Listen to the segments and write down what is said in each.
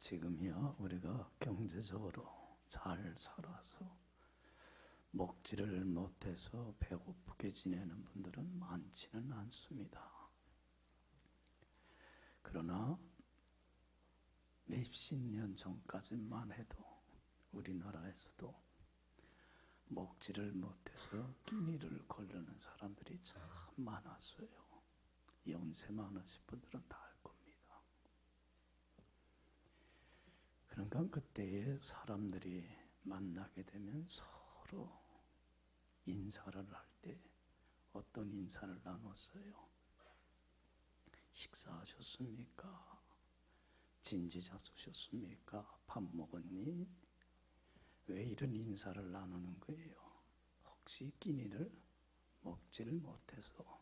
지금이야 우리가 경제적으로 잘 살아서 먹지를 못해서 배고프게 지내는 분들은 많지는 않습니다. 그러나 몇십 년 전까지만 해도 우리나라에서도 먹지를 못해서 끼니를 거르는 사람들이 참 많았어요. 연세 많으신 분들은 다 알 겁니다. 그러니까 그때에 사람들이 만나게 되면 서로 인사를 할 때 어떤 인사를 나눴어요? 식사하셨습니까? 진지 잡수셨습니까? 밥 먹었니? 왜 이런 인사를 나누는 거예요? 혹시 끼니를 먹지를 못해서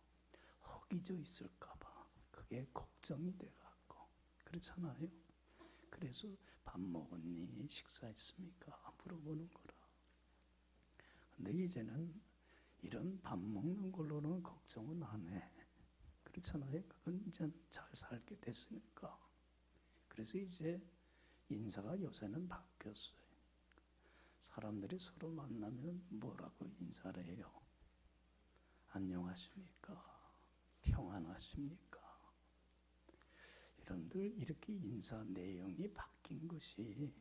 허기져 있을까봐 그게 걱정이 돼갖고 그렇잖아요. 그래서 밥 먹었니? 식사했습니까? 물어보는 거라. 근데 이제는 이런 밥 먹는 걸로는 걱정은 안 해. 그렇잖아요. 그건 이제 잘 살게 됐으니까. 그래서 이제 인사가 요새는 바뀌었어요. 사람들이 서로 만나면 뭐라고 인사를 해요? 안녕하십니까? 평안하십니까? 여러분들 이렇게 인사 내용이 바뀐 것이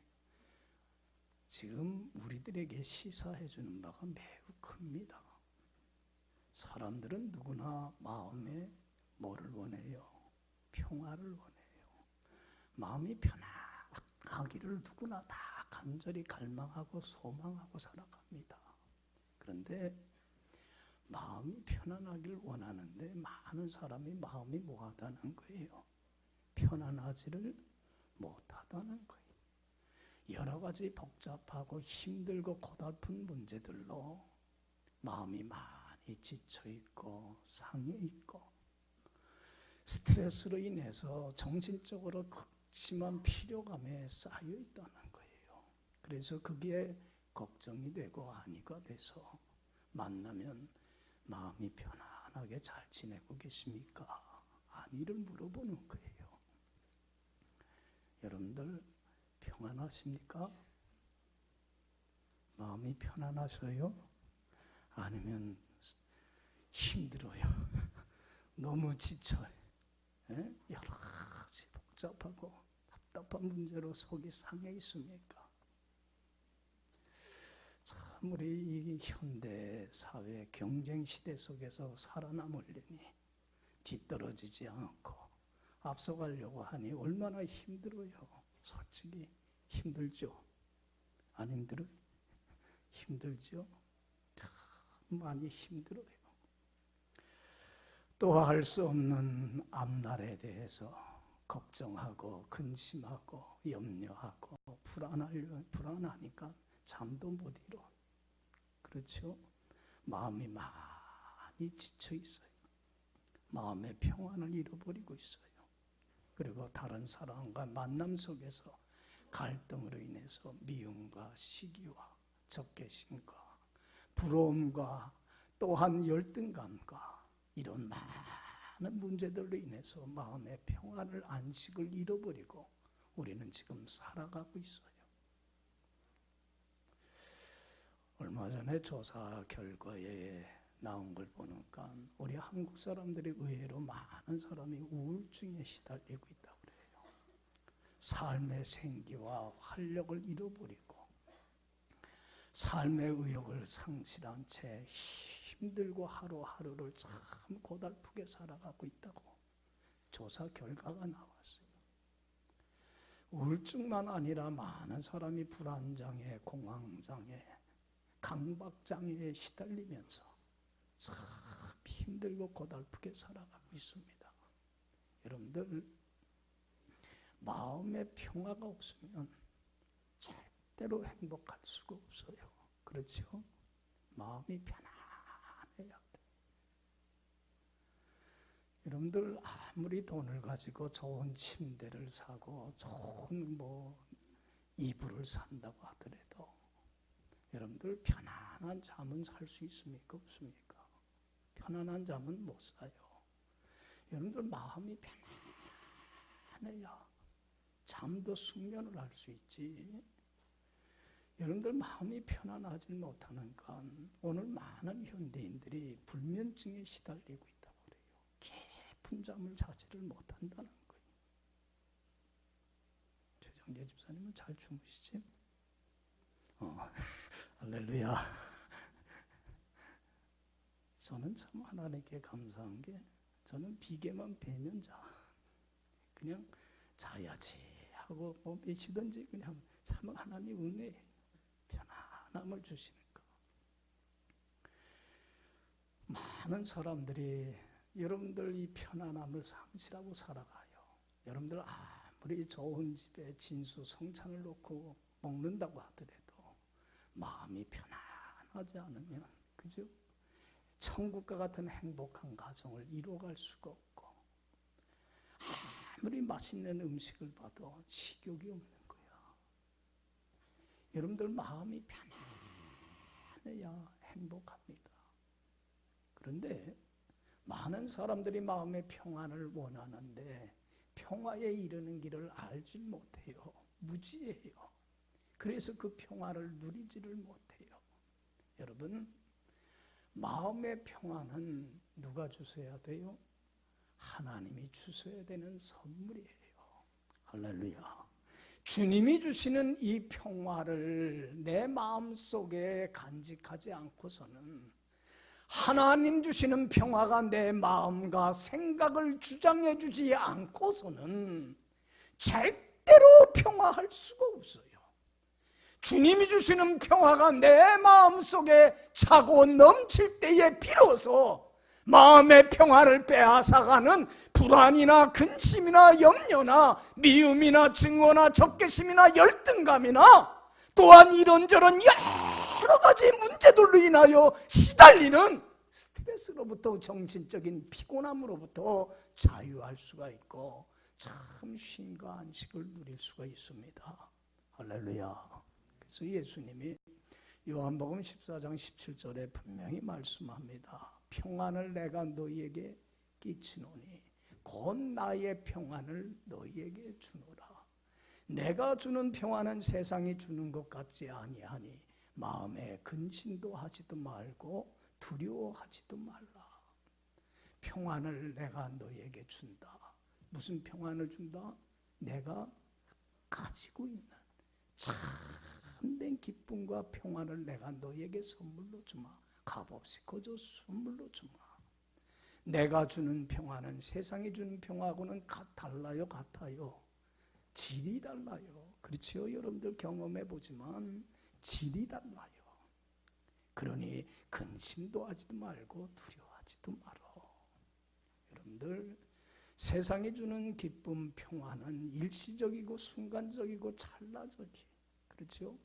지금 우리들에게 시사해 주는 바가 매우 큽니다. 사람들은 누구나 마음에 뭐를 원해요? 평화를 원해요. 마음이 편안하기를 누구나 다 간절히 갈망하고 소망하고 살아갑니다. 그런데 마음이 편안하기를 원하는데 많은 사람이 마음이 뭐하다는 거예요? 편안하지를 못하다는 거예요. 여러 가지 복잡하고 힘들고 고달픈 문제들로 마음이 많이 지쳐있고 상해있고 스트레스로 인해서 정신적으로 극심한 피로감에 쌓여있다는 거예요. 그래서 그게 걱정이 되고 안위가 돼서 만나면 마음이 편안하게 잘 지내고 계십니까? 안위를 물어보는 거예요. 여러분들 평안하십니까? 마음이 편안하셔요? 아니면 힘들어요? 너무 지쳐요? 여러 가지 복잡하고 답답한 문제로 속이 상해 있습니까? 참 우리 이 현대 사회 경쟁 시대 속에서 살아남으려니 뒤떨어지지 않고 앞서가려고 하니 얼마나 힘들어요. 솔직히 힘들죠? 안 힘들어요? 힘들죠? 참 많이 힘들어요. 또 할 수 없는 앞날에 대해서 걱정하고 근심하고 염려하고 불안하니까 잠도 못 이뤄. 그렇죠? 마음이 많이 지쳐 있어요. 마음의 평안을 잃어버리고 있어요. 그리고 다른 사람과 만남 속에서 갈등으로 인해서 미움과 시기와 적개심과 부러움과 또한 열등감과 이런 많은 문제들로 인해서 마음의 평안을 안식을 잃어버리고 우리는 지금 살아가고 있어요. 얼마 전에 조사 결과에 나온 걸 보니까 우리 한국 사람들이 의외로 많은 사람이 우울증에 시달리고 있다고 그래요. 삶의 생기와 활력을 잃어버리고 삶의 의욕을 상실한 채 힘들고 하루하루를 참 고달프게 살아가고 있다고 조사 결과가 나왔어요. 우울증만 아니라 많은 사람이 불안장애, 공황장애, 강박장애에 시달리면서 참 힘들고 고달프게 살아가고 있습니다. 여러분들 마음의 평화가 없으면 절대로 행복할 수가 없어요. 그렇죠? 마음이 편안해야 돼. 여러분들 아무리 돈을 가지고 좋은 침대를 사고 좋은 이불을 산다고 하더라도 여러분들 편안한 잠은 살 수 있습니까? 없습니까? 편안한 잠은 못 사요. 여러분들 마음이 편안해야 잠도 숙면을 할 수 있지. 여러분들 마음이 편안하지 못하니까 오늘 많은 현대인들이 불면증에 시달리고 있다고 그래요. 깊은 잠을 자지를 못한다는 거예요. 최정재 집사님은 잘 주무시지? 할렐루야. 저는 참 하나님께 감사한 게 저는 비계만 베면 자. 그냥 자야지 하고 뭐 몇시든지 그냥 참 하나님 은혜예요. 편안함을 주시는 거. 많은 사람들이 여러분들 이 편안함을 상실하고 살아가요. 여러분들 아무리 좋은 집에 진수 성찬을 놓고 먹는다고 하더라도 마음이 편안하지 않으면, 그죠? 천국과 같은 행복한 가정을 이루어갈 수가 없고, 아무리 맛있는 음식을 봐도 식욕이 없는 거야. 여러분들 마음이 편안해야 행복합니다. 그런데 많은 사람들이 마음의 평안을 원하는데 평화에 이르는 길을 알지 못해요. 무지해요. 그래서 그 평화를 누리지를 못해요. 여러분, 마음의 평안은 누가 주셔야 돼요? 하나님이 주셔야 되는 선물이에요. 할렐루야. 주님이 주시는 이 평화를 내 마음속에 간직하지 않고서는, 하나님 주시는 평화가 내 마음과 생각을 주장해 주지 않고서는 절대로 평화할 수가 없어요. 주님이 주시는 평화가 내 마음속에 차고 넘칠 때에 비로소 마음의 평화를 빼앗아가는 불안이나 근심이나 염려나 미움이나 증오나 적개심이나 열등감이나 또한 이런저런 여러 가지 문제들로 인하여 시달리는 스트레스로부터, 정신적인 피곤함으로부터 자유할 수가 있고 참 쉼과 안식을 누릴 수가 있습니다. 할렐루야. 그래서 예수님이 요한복음 14장 17절에 분명히 말씀합니다. 평안을 내가 너희에게 끼치노니 곧 나의 평안을 너희에게 주노라. 내가 주는 평안은 세상이 주는 것 같지 아니하니 마음에 근심도 하지도 말고 두려워하지도 말라. 평안을 내가 너희에게 준다. 무슨 평안을 준다? 내가 가지고 있는 참된 기쁨과 평안을 내가 너희에게 선물로 주마. 값없이 거저 선물로 주마. 내가 주는 평안은 세상이 주는 평화하고는 달라요, 같아요. 질이 달라요. 그렇죠? 여러분들 경험해 보지만 질이 달라요. 그러니 근심도 하지도 말고 두려워하지도 말어. 여러분들, 세상이 주는 기쁨, 평안은 일시적이고 순간적이고 찰나적이에요. 그렇죠?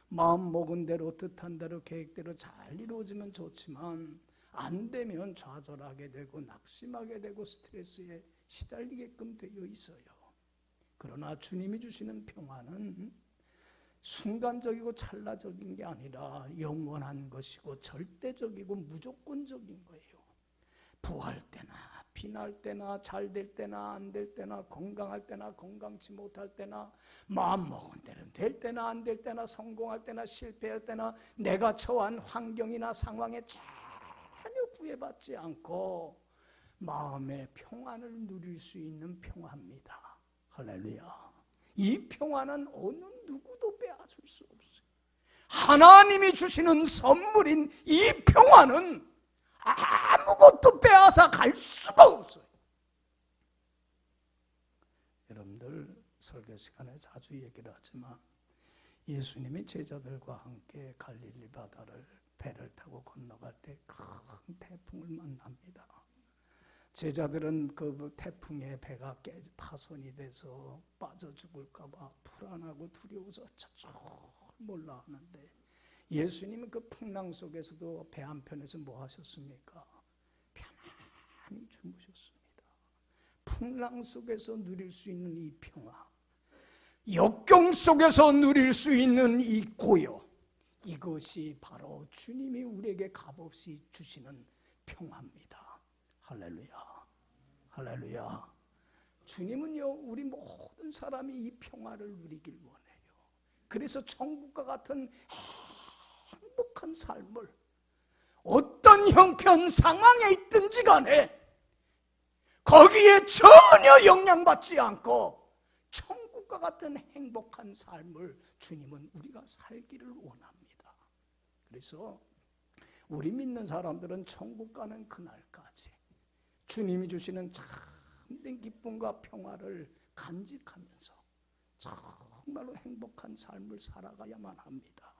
마음 먹은 대로 뜻한 대로 계획대로 잘 이루어지면 좋지만 안 되면 좌절하게 되고 낙심하게 되고 스트레스에 시달리게끔 되어 있어요. 그러나 주님이 주시는 평안은 순간적이고 찰나적인 게 아니라 영원한 것이고 절대적이고 무조건적인 거예요. 부할 때나 비날 때나 잘 될 때나 안 될 때나 건강할 때나 건강치 못할 때나 마음 먹은 대로 될 때나 안 될 때나 성공할 때나 실패할 때나 내가 처한 환경이나 상황에 전혀 구애받지 않고 마음의 평안을 누릴 수 있는 평화입니다. 할렐루야. 이 평안은 어느 누구도 빼앗을 수 없어요. 하나님이 주시는 선물인 이 평안은 아무것도 빼앗아 갈 수가 없어요. 여러분들 설교 시간에 자주 얘기를 하지만 예수님이 제자들과 함께 갈릴리 바다를 배를 타고 건너갈 때 큰 태풍을 만납니다. 제자들은 그 태풍에 배가 파손이 돼서 빠져 죽을까 봐 불안하고 두려워서 저쪽 몰라 하는데 예수님은 그 풍랑 속에서도 배 한편에서 뭐 하셨습니까? 편안히 주무셨습니다. 풍랑 속에서 누릴 수 있는 이 평화, 역경 속에서 누릴 수 있는 이 고요, 이것이 바로 주님이 우리에게 값없이 주시는 평화입니다. 할렐루야. 할렐루야. 주님은요, 우리 모든 사람이 이 평화를 누리길 원해요. 그래서 천국과 같은 행복한 삶을 어떤 형편 상황에 있든지 간에 거기에 전혀 영향받지 않고 천국과 같은 행복한 삶을 주님은 우리가 살기를 원합니다. 그래서 우리 믿는 사람들은 천국 가는 그날까지 주님이 주시는 참된 기쁨과 평화를 간직하면서 정말로 행복한 삶을 살아가야만 합니다.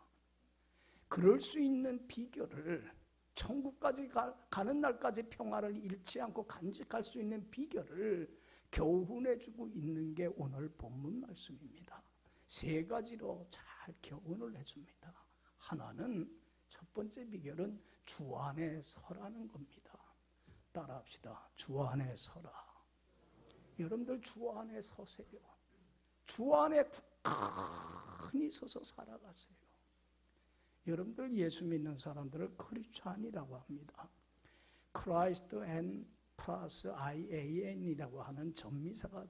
그럴 수 있는 비결을, 천국까지 가는 날까지 평화를 잃지 않고 간직할 수 있는 비결을 교훈해주고 있는 게 오늘 본문 말씀입니다. 세 가지로 잘 교훈을 해줍니다. 하나는, 첫 번째 비결은 주 안에 서라는 겁니다. 따라합시다. 주 안에 서라. 여러분들 주 안에 서세요. 주 안에 굳건히 서서 살아가세요. 여러분들 예수 믿는 사람들을 크리스찬이라고 합니다. Christ and 플러스 IAN이라고 하는 전미사가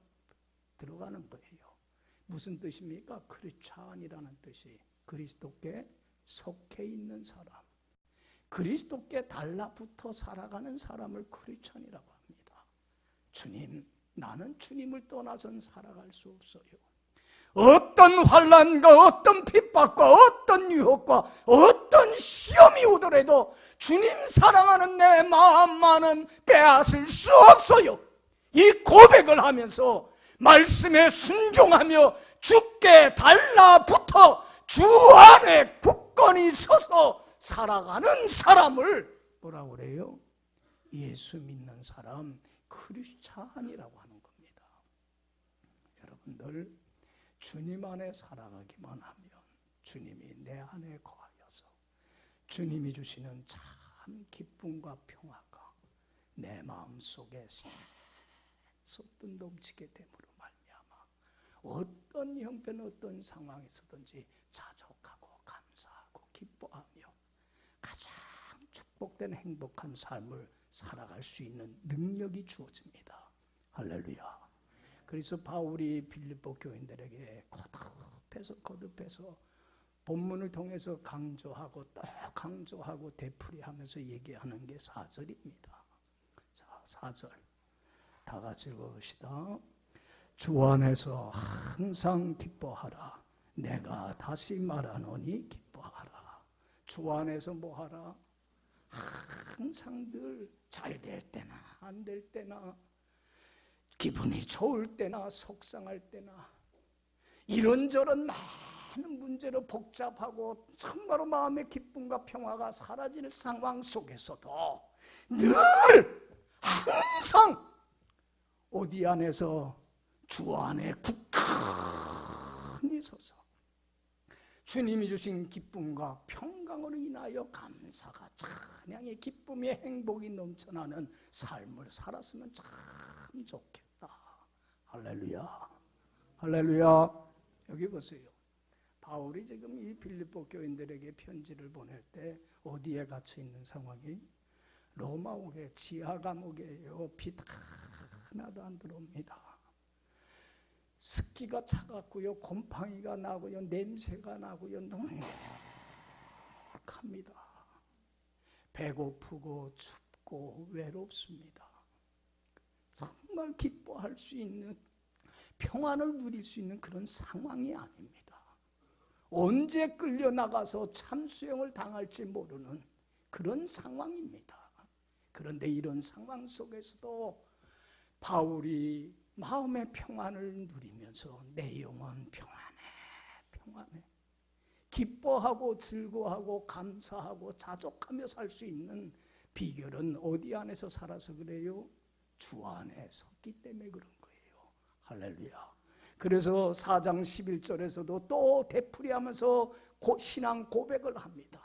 들어가는 거예요. 무슨 뜻입니까? 크리스찬이라는 뜻이 그리스도께 속해 있는 사람, 그리스도께 달라붙어 살아가는 사람을 크리스찬이라고 합니다. 주님, 나는 주님을 떠나선 살아갈 수 없어요. 어떤 환난과 어떤 핍박과 어떤 유혹과 어떤 시험이 오더라도 주님 사랑하는 내 마음만은 빼앗을 수 없어요. 이 고백을 하면서 말씀에 순종하며 주께 달라붙어 주 안에 굳건히 서서 살아가는 사람을 뭐라고 그래요? 예수 믿는 사람, 크리스찬이라고 하는 겁니다. 여러분들 주님 안에 살아가기만 하면 주님이 내 안에 거하여서 주님이 주시는 참 기쁨과 평화가 내 마음속에 솟든 넘치게 됨으로 말미암아 어떤 형편 어떤 상황에서든지 자족하고 감사하고 기뻐하며 가장 축복된 행복한 삶을 살아갈 수 있는 능력이 주어집니다. 할렐루야. 그래서 바울이 빌립보 교인들에게 거듭해서 본문을 통해서 강조하고 또 강조하고 되풀이하면서 얘기하는 게 4절입니다. 자, 4절 다 같이 읽읍시다. 주 안에서 항상 기뻐하라. 내가 다시 말하노니 기뻐하라. 주 안에서 뭐하라? 항상 늘 잘 될 때나 안 될 때나 기분이 좋을 때나 속상할 때나 이런저런 많은 문제로 복잡하고 정말로 마음의 기쁨과 평화가 사라질 상황 속에서도 늘 항상 어디 안에서 주 안에 굳건히 서서 주님이 주신 기쁨과 평강으로 인하여 감사가 찬양의 기쁨의 행복이 넘쳐나는 삶을 살았으면 참 좋겠다. 할렐루야. 할렐루야. 여기 보세요. 바울이 지금 이 빌립보 교인들에게 편지를 보낼 때 어디에 갇혀 있는 상황이? 로마옥의 지하 감옥이에요. 빛 하나도 안 들어옵니다. 습기가 차갑고요, 곰팡이가 나고요, 냄새가 나고요, 눅눅합니다. 배고프고 춥고 외롭습니다. 정말 기뻐할 수 있는, 평안을 누릴 수 있는 그런 상황이 아닙니다. 언제 끌려나가서 참수형을 당할지 모르는 그런 상황입니다. 그런데 이런 상황 속에서도 바울이 마음의 평안을 누리면서 내 영혼 평안해. 기뻐하고 즐거워하고 감사하고 자족하며 살 수 있는 비결은 어디 안에서 살아서 그래요? 주 안에 섰기 때문에 그런 거예요. 할렐루야. 그래서 4장 11절에서도 또 되풀이하면서 신앙 고백을 합니다.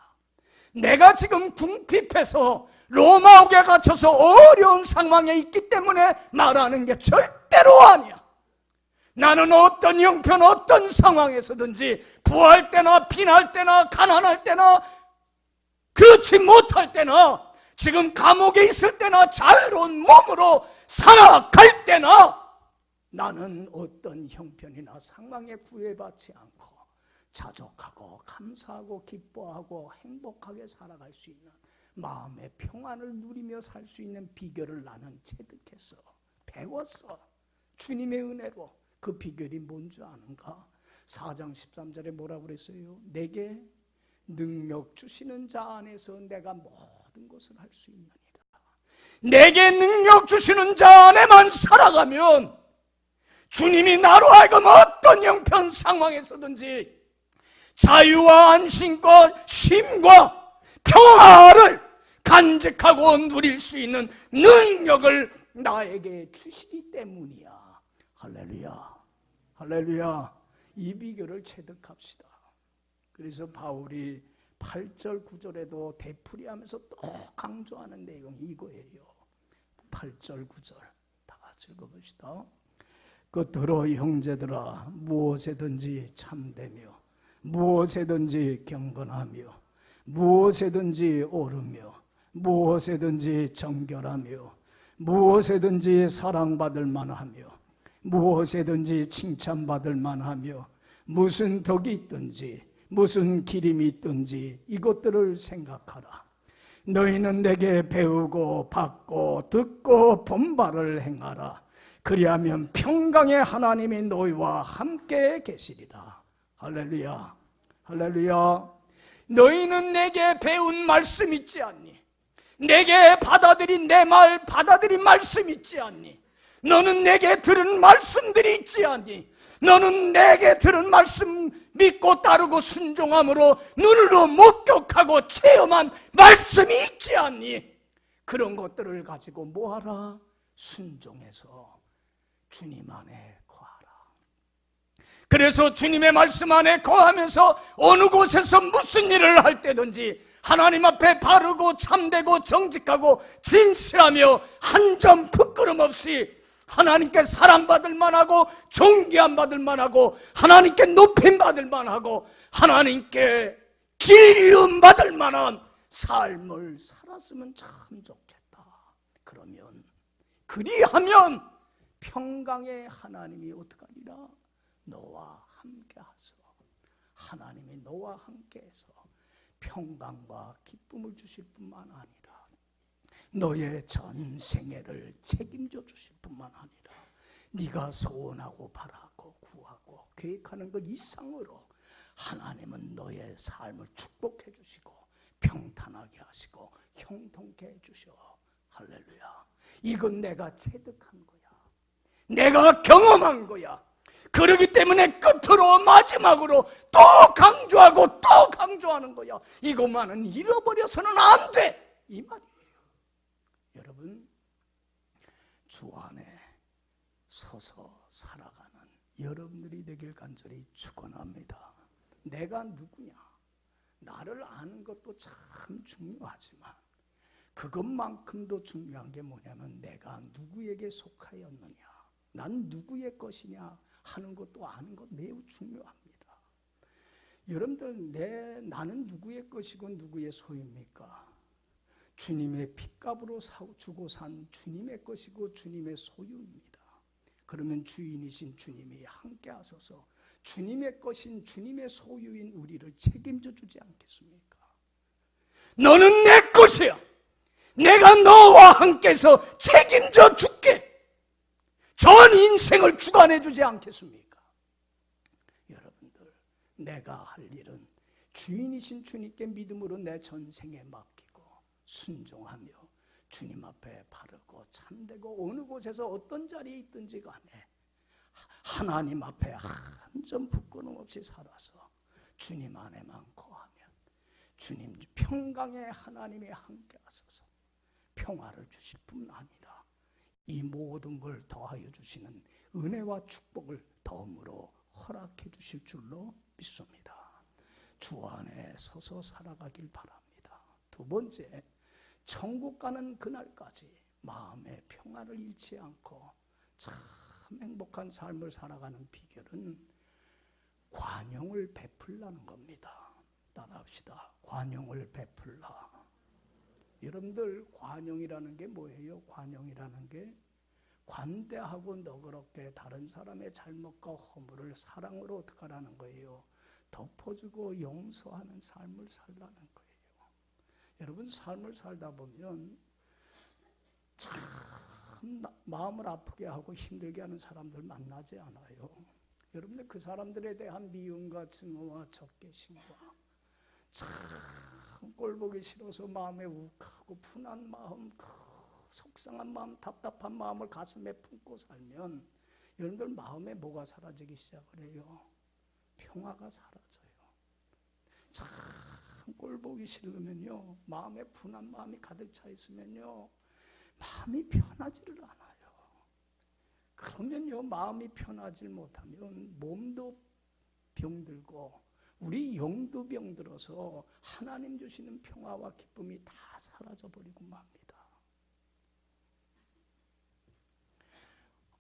내가 지금 궁핍해서 로마옥에 갇혀서 어려운 상황에 있기 때문에 말하는 게 절대로 아니야. 나는 어떤 형편 어떤 상황에서든지 부할 때나 빈할 때나 가난할 때나 그렇지 못할 때나 지금 감옥에 있을 때나 자유로운 몸으로 살아갈 때나 나는 어떤 형편이나 상황에 구애받지 않고 자족하고 감사하고 기뻐하고 행복하게 살아갈 수 있는 마음의 평안을 누리며 살 수 있는 비결을 나는 체득했어. 배웠어. 주님의 은혜로. 그 비결이 뭔지 아는가? 4장 13절에 뭐라고 그랬어요? 내게 능력 주시는 자 안에서 내가 모든 것을 할 수 있느니라. 내게 능력 주시는 자 안에만 살아가면 주님이 나로 하여금 어떤 형편 상황에서든지 자유와 안심과 쉼과 평화를 간직하고 누릴 수 있는 능력을 나에게 주시기 때문이야. 할렐루야. 할렐루야. 이 비결을 체득합시다. 그래서 바울이 8절 9절에도 되풀이하면서 또 강조하는 내용이 이거예요. 8절 9절 다 같이 읽어봅시다. 그러므로 형제들아 무엇에든지 참되며 무엇에든지 경건하며 무엇에든지 옳으며 무엇에든지 정결하며 무엇에든지 사랑받을 만하며 무엇에든지 칭찬받을 만하며 무슨 덕이 있든지 무슨 기림이 있든지 이것들을 생각하라. 너희는 내게 배우고 받고 듣고 본 바를 행하라. 그리하면 평강의 하나님이 너희와 함께 계시리라. 할렐루야. 할렐루야. 너희는 내게 배운 말씀 있지 않니? 내게 받아들인 내 말 받아들인 말씀 있지 않니? 너는 내게 들은 말씀들이 있지 않니? 너는 내게 들은 말씀 믿고 따르고 순종함으로 눈으로 목격하고 체험한 말씀이 있지 않니? 그런 것들을 가지고 뭐하라? 순종해서 주님 안에 거하라. 그래서 주님의 말씀 안에 거하면서 어느 곳에서 무슨 일을 할 때든지 하나님 앞에 바르고 참되고 정직하고 진실하며 한 점 부끄럼 없이 하나님께 사랑받을 만하고 존귀함 받을 만하고 하나님께 높임 받을 만하고 하나님께 기름 받을 만한 삶을 살았으면 참 좋겠다. 그러면 그리하면 평강의 하나님이 어떡하리라? 너와 함께 하소. 하나님이 너와 함께해서 평강과 기쁨을 주실 뿐만 아니라 너의 전 생애를 책임져 주실 뿐만 아니라 네가 소원하고 바라고 구하고 계획하는 것 이상으로 하나님은 너의 삶을 축복해 주시고 평탄하게 하시고 형통케 해 주셔. 할렐루야. 이건 내가 체득한 거야. 내가 경험한 거야. 그러기 때문에 끝으로 마지막으로 또 강조하고 또 강조하는 거야. 이것만은 잃어버려서는 안 돼. 이 말이에요. 여러분, 주 안에 서서 살아가는 여러분들이 되길 간절히 축원합니다. 내가 누구냐? 나를 아는 것도 참 중요하지만 그것만큼도 중요한 게 뭐냐면 내가 누구에게 속하였느냐, 난 누구의 것이냐 하는 것도 아는 것 매우 중요합니다. 여러분들, 나는 누구의 것이고 누구의 소유입니까? 주님의 핏값으로 주고 산 주님의 것이고 주님의 소유입니다. 그러면 주인이신 주님이 함께 하셔서 주님의 것인 주님의 소유인 우리를 책임져 주지 않겠습니까? 너는 내 것이야. 내가 너와 함께해서 책임져 줄게. 전 인생을 주관해 주지 않겠습니까? 여러분들, 내가 할 일은 주인이신 주님께 믿음으로 내 전생에 맡기고 순종하며 주님 앞에 바르고 참되고 어느 곳에서 어떤 자리에 있든지 간에 하나님 앞에 한 점 부끄럼 없이 살아서 주님 안에만 거하면 주님 평강의 하나님이 함께 하셔서 평화를 주실 뿐 아니라 이 모든 걸 더하여 주시는 은혜와 축복을 덤으로 허락해 주실 줄로 믿습니다. 주 안에 서서 살아가길 바랍니다. 두 번째, 천국 가는 그날까지 마음의 평화를 잃지 않고 참 행복한 삶을 살아가는 비결은 관용을 베풀라는 겁니다. 따라합시다. 관용을 베풀라. 여러분들, 관용이라는 게 뭐예요? 관용이라는 게 관대하고 너그럽게 다른 사람의 잘못과 허물을 사랑으로 어떻게 하라는 거예요? 덮어주고 용서하는 삶을 살라는 거예요. 여러분, 삶을 살다 보면 참 마음을 아프게 하고 힘들게 하는 사람들 만나지 않아요. 여러분들 그 사람들에 대한 미움과 증오와 적개심과 참 꼴보기 싫어서 마음에 욱하고 분한 마음, 속상한 마음, 답답한 마음을 가슴에 품고 살면 여러분들 마음에 뭐가 사라지기 시작을 해요? 평화가 사라져요. 참 꼴보기 싫으면요, 마음에 분한 마음이 가득 차 있으면요, 마음이 편하지를 않아요. 그러면요, 마음이 편하지 못하면 몸도 병들고 우리 영도 병들어서 하나님 주시는 평화와 기쁨이 다 사라져 버리고 맙니다.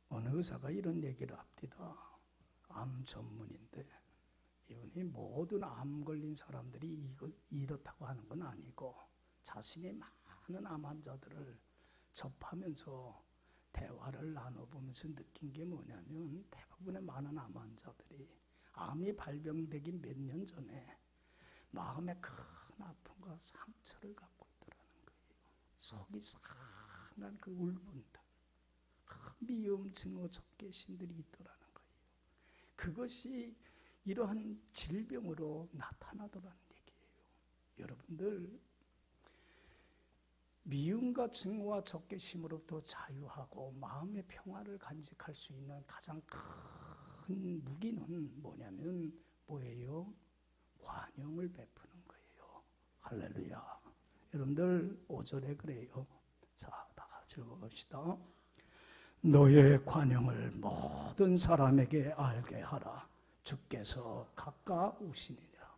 어느 의사가 이런 얘기를 합니다. 암 전문인데 이분이 모든 암 걸린 사람들이 이렇다고 하는 건 아니고 자신이 많은 암 환자들을 접하면서 대화를 나눠보면서 느낀 게 뭐냐면 대부분의 많은 암 환자들이 암이 발병되기 몇 년 전에 마음에 큰 아픔과 상처를 갖고 있더라는 거예요. 속이 상한 그 울분들, 미움, 증오, 적개심들이 있더라는 거예요. 그것이 이러한 질병으로 나타나더라는 얘기예요. 여러분들, 미움과 증오와 적개심으로부터 자유하고 마음의 평화를 간직할 수 있는 가장 큰 무기는 뭐예요? 관용을 베푸는 거예요. 할렐루야. 여러분들 5절에 그래요. 자, 다 같이 읽어봅시다. 너의 관용을 모든 사람에게 알게 하라. 주께서 가까우시니라.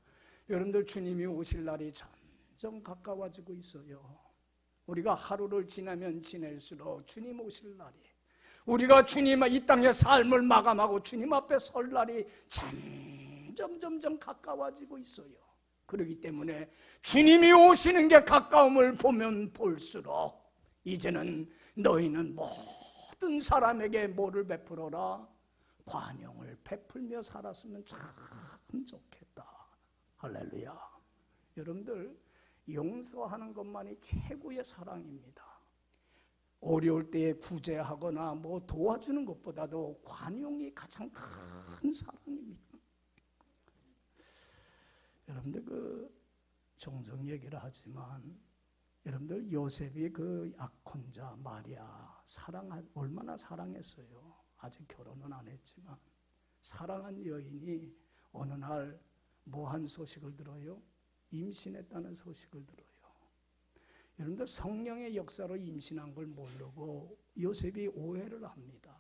여러분들, 주님이 오실 날이 점점 가까워지고 있어요. 우리가 하루를 지나면 지낼수록 주님 오실 날이, 우리가 주님 이 땅의 삶을 마감하고 주님 앞에 설 날이 점점 가까워지고 있어요. 그렇기 때문에 주님이 오시는 게 가까움을 보면 볼수록 이제는 너희는 모든 사람에게 뭐를 베풀어라? 관용을 베풀며 살았으면 참 좋겠다. 할렐루야. 여러분들, 용서하는 것만이 최고의 사랑입니다. 어려울 때에 구제하거나 도와주는 것보다도 관용이 가장 큰 사랑입니다. 여러분들 종종 얘기를 하지만 여러분들 요셉이 그 약혼자 마리아 얼마나 사랑했어요. 아직 결혼은 안 했지만 사랑한 여인이 어느 날 뭐한 소식을 들어요? 임신했다는 소식을 들어요. 여러분들, 성령의 역사로 임신한 걸 모르고 요셉이 오해를 합니다.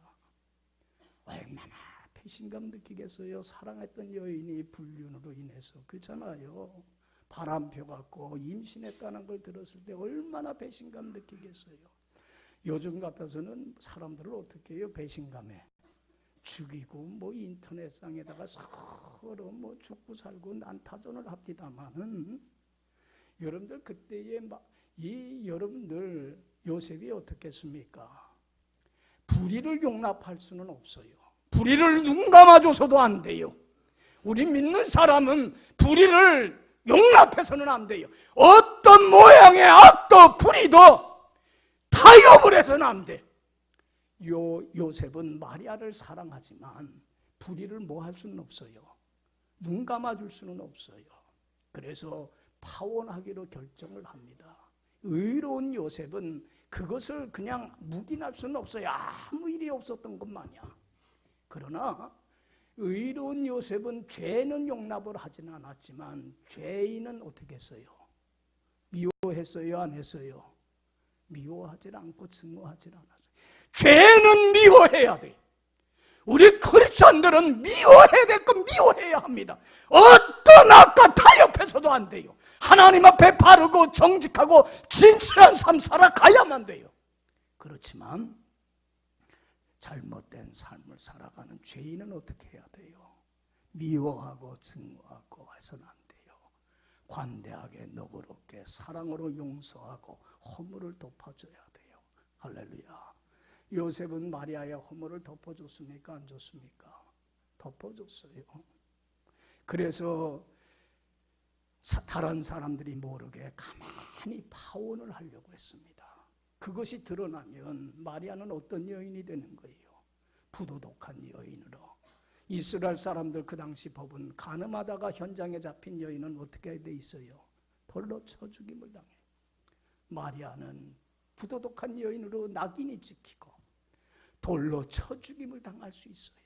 얼마나 배신감 느끼겠어요. 사랑했던 여인이 불륜으로 인해서. 그렇잖아요. 바람표 같고 임신했다는 걸 들었을 때 얼마나 배신감 느끼겠어요. 요즘 같아서는 사람들을 어떻게 해요? 배신감에 죽이고 인터넷상에다가 서로 죽고 살고 난타전을 합니다만은, 여러분들 그때에 여러분들 요셉이 어떻겠습니까? 불의를 용납할 수는 없어요. 불의를 눈 감아줘서도 안 돼요. 우리 믿는 사람은 불의를 용납해서는 안 돼요. 어떤 모양의 악도 불의도 타협을 해서는 안 돼. 요셉은 마리아를 사랑하지만 불의를 할 수는 없어요. 눈 감아줄 수는 없어요. 그래서 파혼하기로 결정을 합니다. 의로운 요셉은 그것을 그냥 묵인할 수는 없어요. 아무 일이 없었던 것 마냥. 그러나 의로운 요셉은 죄는 용납을 하지는 않았지만 죄인은 어떻게 했어요? 미워했어요? 안 했어요? 미워하지 않고 증오하지 않았어요. 죄는 미워해야 돼. 우리 크리스천들은 미워해야 될 건 미워해야 합니다. 어떤 악과 타협해서도 안 돼요. 하나님 앞에 바르고 정직하고 진실한 삶 살아가야만 돼요. 그렇지만 잘못된 삶을 살아가는 죄인은 어떻게 해야 돼요? 미워하고 증오하고 해서는 안 돼요. 관대하게 너그럽게 사랑으로 용서하고 허물을 덮어줘야 돼요. 할렐루야. 요셉은 마리아의 허물을 덮어줬습니까? 안 줬습니까? 덮어줬어요. 그래서 다른 사람들이 모르게 가만히 파혼을 하려고 했습니다. 그것이 드러나면 마리아는 어떤 여인이 되는 거예요? 부도덕한 여인으로. 이스라엘 사람들 그 당시 법은 간음하다가 현장에 잡힌 여인은 어떻게 돼 있어요? 돌로 쳐 죽임을 당해요. 마리아는 부도덕한 여인으로 낙인이 찍히고 돌로 쳐 죽임을 당할 수 있어요.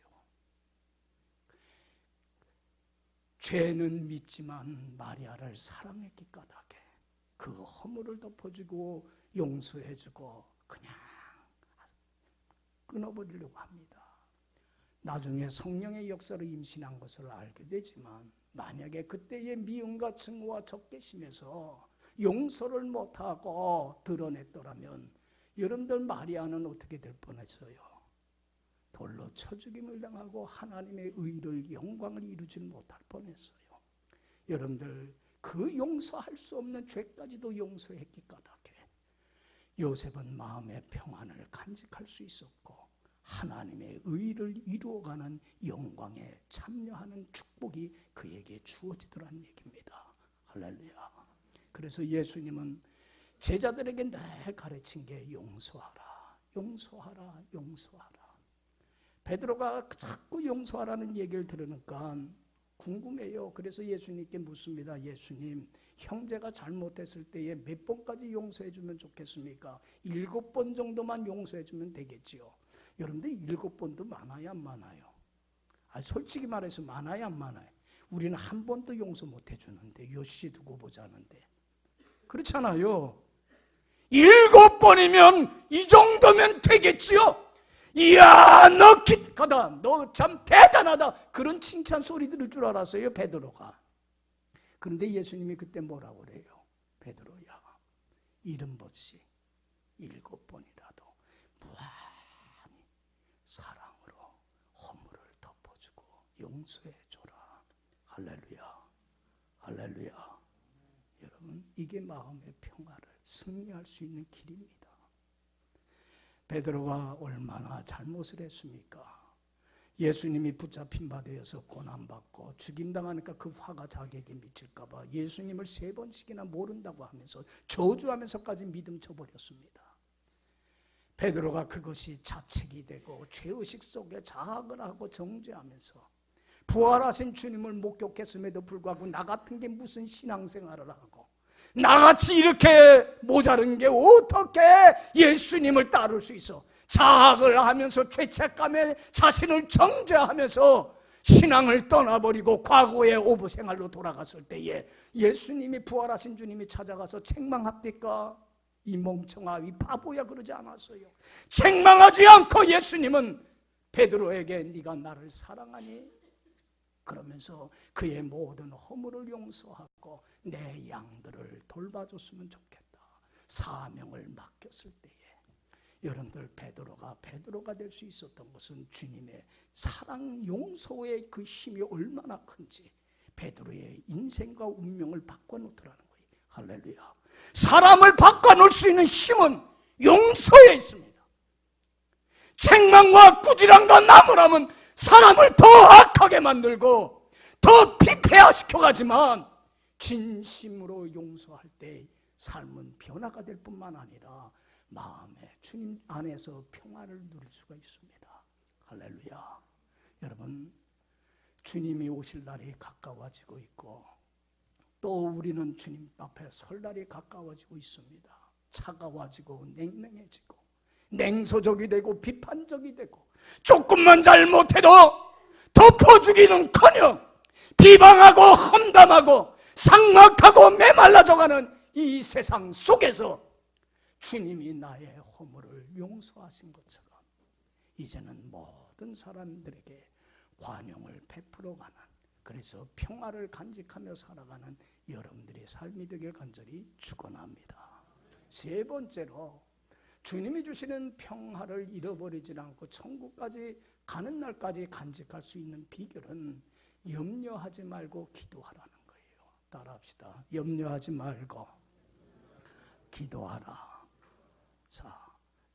죄는 믿지만 마리아를 사랑했기 까닭에 그 허물을 덮어주고 용서해주고 그냥 끊어버리려고 합니다. 나중에 성령의 역사로 임신한 것을 알게 되지만 만약에 그때의 미움과 증오와 적개심에서 용서를 못하고 드러냈더라면 여러분들 마리아는 어떻게 될 뻔했어요? 돌로 쳐 죽임을 당하고 하나님의 의를 영광을 이루지 못할 뻔했어요. 여러분들 그 용서할 수 없는 죄까지도 용서했기 까닭에 요셉은 마음의 평안을 간직할 수 있었고 하나님의 의를 이루어가는 영광에 참여하는 축복이 그에게 주어지더란 얘기입니다. 할렐루야. 그래서 예수님은 제자들에게 늘 가르친 게 용서하라, 용서하라, 용서하라. 베드로가 자꾸 용서하라는 얘기를 들으니까 궁금해요. 그래서 예수님께 묻습니다. 예수님, 형제가 잘못했을 때에 몇 번까지 용서해 주면 좋겠습니까? 7번 정도만 용서해 주면 되겠지요. 여러분들 7번도 많아요, 안 많아요? 솔직히 말해서 많아요, 안 많아요? 우리는 한 번도 용서 못 해주는데 요시 두고 보자는데 그렇잖아요. 7번이면 이 정도면 되겠지요. 이야, 너 기특하다, 너 참 대단하다, 그런 칭찬 소리 들을 줄 알았어요, 베드로가. 그런데 예수님이 그때 뭐라고 그래요? 베드로야, 70번씩 7번이라도 무한히 사랑으로 허물을 덮어주고 용서해줘라. 할렐루야, 할렐루야. 여러분, 이게 마음의 평화를 승리할 수 있는 길입니다. 베드로가 얼마나 잘못을 했습니까? 예수님이 붙잡힌 바 되어서 고난받고 죽임당하니까 그 화가 자기에게 미칠까 봐 예수님을 3번씩이나 모른다고 하면서 저주하면서까지 믿음 쳐버렸습니다. 베드로가 그것이 자책이 되고 죄의식 속에 자학을 하고 정죄하면서 부활하신 주님을 목격했음에도 불구하고 나 같은 게 무슨 신앙생활을 하고 나같이 이렇게 모자른 게 어떻게 예수님을 따를 수 있어? 자학을 하면서 죄책감에 자신을 정죄하면서 신앙을 떠나버리고 과거의 오부 생활로 돌아갔을 때에 예수님이 부활하신 주님이 찾아가서 책망합니까? 이 멍청아, 이 바보야, 그러지 않았어요. 책망하지 않고 예수님은 베드로에게 네가 나를 사랑하니? 그러면서 그의 모든 허물을 용서하고 내 양들을 돌봐줬으면 좋겠다. 사명을 맡겼을 때에 여러분들 베드로가 될 수 있었던 것은 주님의 사랑 용서의 그 힘이 얼마나 큰지 베드로의 인생과 운명을 바꿔놓더라는 거예요. 할렐루야. 사람을 바꿔놓을 수 있는 힘은 용서에 있습니다. 책망과 꾸지람과 나무람은 사람을 더 악하게 만들고 더 피폐화시켜가지만 진심으로 용서할 때 삶은 변화가 될 뿐만 아니라 마음에 주님 안에서 평화를 누릴 수가 있습니다. 할렐루야. 여러분, 주님이 오실 날이 가까워지고 있고 또 우리는 주님 앞에 설 날이 가까워지고 있습니다. 차가워지고 냉랭해지고 냉소적이 되고 비판적이 되고 조금만 잘못해도 덮어주기는커녕 비방하고 험담하고 삭막하고 메말라져가는 이 세상 속에서 주님이 나의 허물을 용서하신 것처럼 이제는 모든 사람들에게 관용을 베풀어가는, 그래서 평화를 간직하며 살아가는 여러분들의 삶이 되길 간절히 축원합니다. 3번째로 주님이 주시는 평화를 잃어버리지 않고 천국까지 가는 날까지 간직할 수 있는 비결은 염려하지 말고 기도하라는 거예요. 따라합시다. 염려하지 말고 기도하라. 자,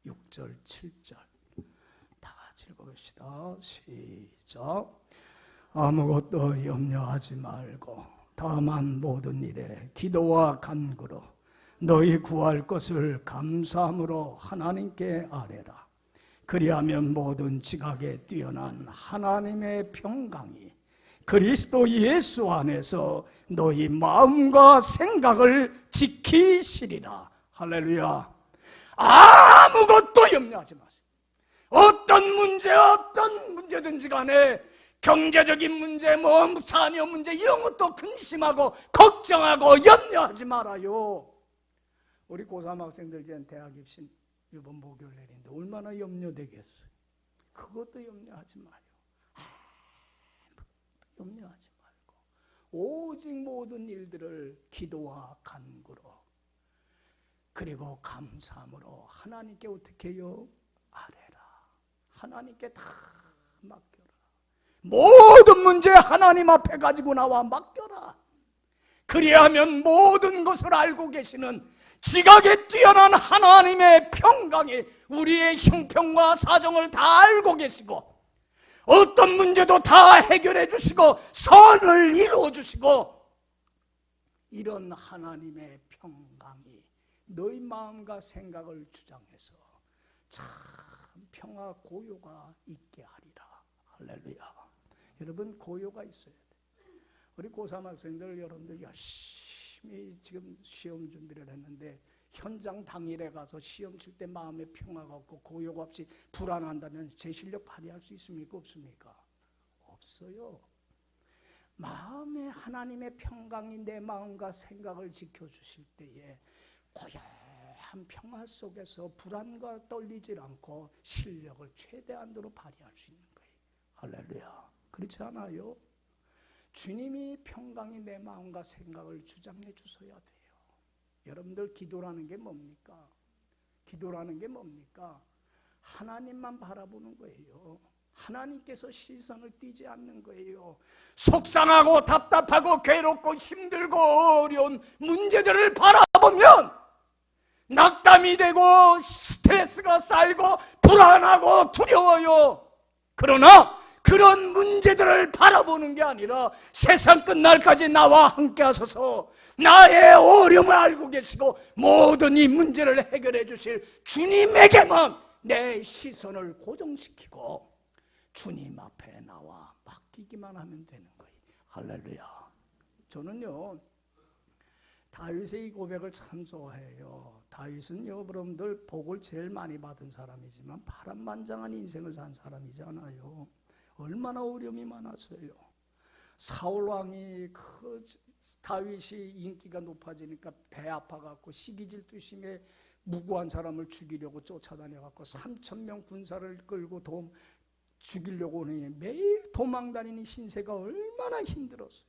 6절, 7절. 같이 읽어봅시다. 시작. 아무것도 염려하지 말고 다만 모든 일에 기도와 간구로 너희 구할 것을 감사함으로 하나님께 아뢰라. 그리하면 모든 지각에 뛰어난 하나님의 평강이 그리스도 예수 안에서 너희 마음과 생각을 지키시리라. 할렐루야. 아무것도 염려하지 마세요. 어떤 문제든지 간에 경제적인 문제, 자녀 문제 이런 것도 근심하고 걱정하고 염려하지 말아요. 우리 고3 학생들 이제 대학 입시 이번 목요일 내린데 얼마나 염려되겠어요. 그것도 염려하지 마요. 염려하지 말고 오직 모든 일들을 기도와 간구로 그리고 감사함으로 하나님께 어떻게 해요? 아뢰라. 하나님께 다 맡겨라. 모든 문제 하나님 앞에 가지고 나와 맡겨라. 그리하면 모든 것을 알고 계시는 지각에 뛰어난 하나님의 평강이 우리의 형편과 사정을 다 알고 계시고 어떤 문제도 다 해결해 주시고 선을 이루어 주시고 이런 하나님의 평강이 너희 마음과 생각을 주장해서 참 평화 고요가 있게 하리라. 할렐루야. 여러분 고요가 있어야 돼. 우리 고3 학생들 여러분들 열심히 지금 시험 준비를 했는데 현장 당일에 가서 시험 칠 때 마음에 평화가 없고 고요가 없이 불안한다면 제 실력 발휘할 수 있습니까? 없습니까? 없어요. 마음에 하나님의 평강이 내 마음과 생각을 지켜주실 때에 고요한 평화 속에서 불안과 떨리질 않고 실력을 최대한으로 발휘할 수 있는 거예요. 할렐루야. 그렇지 않아요? 주님이 평강이 내 마음과 생각을 주장해 주셔야 돼요. 여러분들 기도라는 게 뭡니까? 기도라는 게 뭡니까? 하나님만 바라보는 거예요. 하나님께서 시선을 띄지 않는 거예요. 속상하고 답답하고 괴롭고 힘들고 어려운 문제들을 바라보면 낙담이 되고 스트레스가 쌓이고 불안하고 두려워요. 그러나 그런 문제들을 바라보는 게 아니라 세상 끝날까지 나와 함께 하셔서 나의 어려움을 알고 계시고 모든 이 문제를 해결해 주실 주님에게만 내 시선을 고정시키고 주님 앞에 나와 맡기기만 하면 되는 거예요. 할렐루야. 저는요 다윗의 이 고백을 참 좋아해요. 다윗은 여러분들 복을 제일 많이 받은 사람이지만 파란만장한 인생을 산 사람이잖아요. 얼마나 어려움이 많았어요. 사울왕이 그 다윗이 인기가 높아지니까 배 아파갖고 시기질투 심해 무고한 사람을 죽이려고 쫓아다녀갖고 3,000명 군사를 끌고 죽이려고 오니 매일 도망다니는 신세가 얼마나 힘들었어요.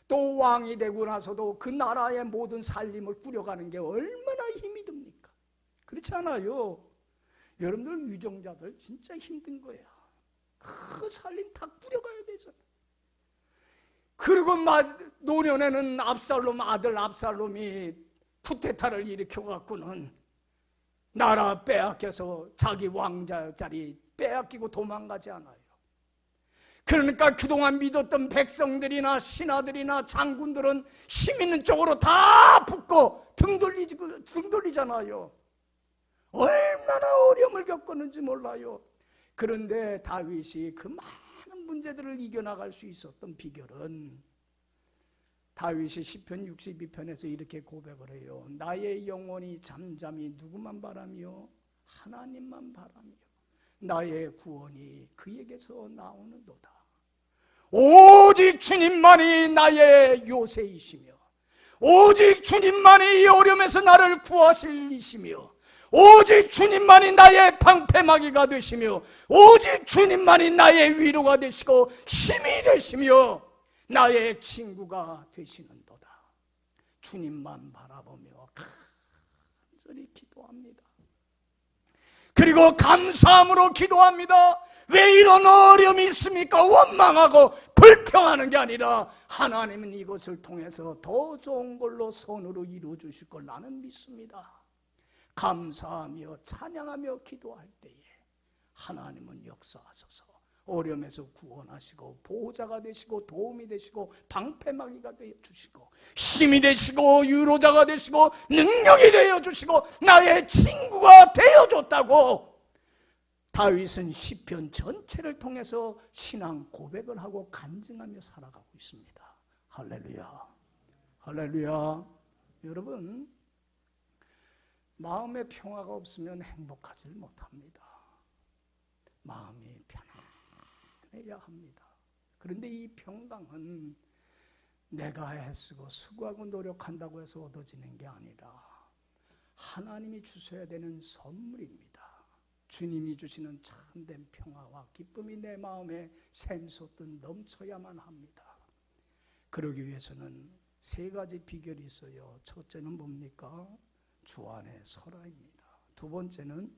또 왕이 되고 나서도 그 나라의 모든 살림을 꾸려가는 게 얼마나 힘이 듭니까? 그렇지 않아요? 여러분들 위정자들 진짜 힘든 거야. 그 살림 다 꾸려가야 되잖아. 그리고 노년에는 아들 압살롬이 쿠데타를 일으켜갖고는 나라 빼앗겨서 자기 왕자 자리 빼앗기고 도망가지 않아요. 그러니까 그동안 믿었던 백성들이나 신하들이나 장군들은 힘 있는 쪽으로 다 붙고 등 돌리잖아요. 얼마나 어려움을 겪었는지 몰라요. 그런데 다윗이 그 많은 문제들을 이겨나갈 수 있었던 비결은 다윗이 시편 62편에서 이렇게 고백을 해요. 나의 영혼이 잠잠히 누구만 바라며 하나님만 바라며 나의 구원이 그에게서 나오는도다. 오직 주님만이 나의 요새이시며 오직 주님만이 이 어려움에서 나를 구하실 이시며 오직 주님만이 나의 방패막이가 되시며 오직 주님만이 나의 위로가 되시고 힘이 되시며 나의 친구가 되시는도다. 주님만 바라보며 간절히 기도합니다. 그리고 감사함으로 기도합니다. 왜 이런 어려움이 있습니까? 원망하고 불평하는 게 아니라 하나님은 이것을 통해서 더 좋은 걸로 선으로 이루어 주실 걸 나는 믿습니다. 감사하며 찬양하며 기도할 때에 하나님은 역사하셔서 어려움에서 구원하시고 보호자가 되시고 도움이 되시고 방패막이가 되어 주시고 힘이 되시고 유로자가 되시고 능력이 되어 주시고 나의 친구가 되어 줬다고 다윗은 시편 전체를 통해서 신앙 고백을 하고 간증하며 살아가고 있습니다. 할렐루야. 할렐루야. 여러분, 마음의 평화가 없으면 행복하지 못합니다. 마음이 편안해야 합니다. 그런데 이 평강은 내가 애쓰고 수고하고 노력한다고 해서 얻어지는 게 아니라 하나님이 주셔야 되는 선물입니다. 주님이 주시는 참된 평화와 기쁨이 내 마음에 샘솟듯 넘쳐야만 합니다. 그러기 위해서는 세 가지 비결이 있어요. 첫째는 뭡니까? 주 안에 설화입니다. 두 번째는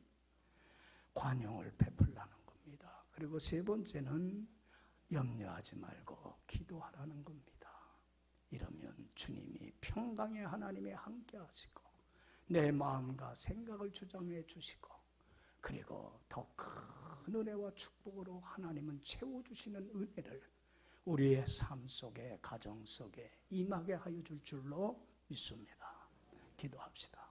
관용을 베풀라는 겁니다. 그리고 세 번째는 염려하지 말고 기도하라는 겁니다. 이러면 주님이 평강의 하나님이 함께 하시고 내 마음과 생각을 주장해 주시고 그리고 더 큰 은혜와 축복으로 하나님은 채워주시는 은혜를 우리의 삶 속에 가정 속에 임하게 하여 줄 줄로 믿습니다. 기도합시다.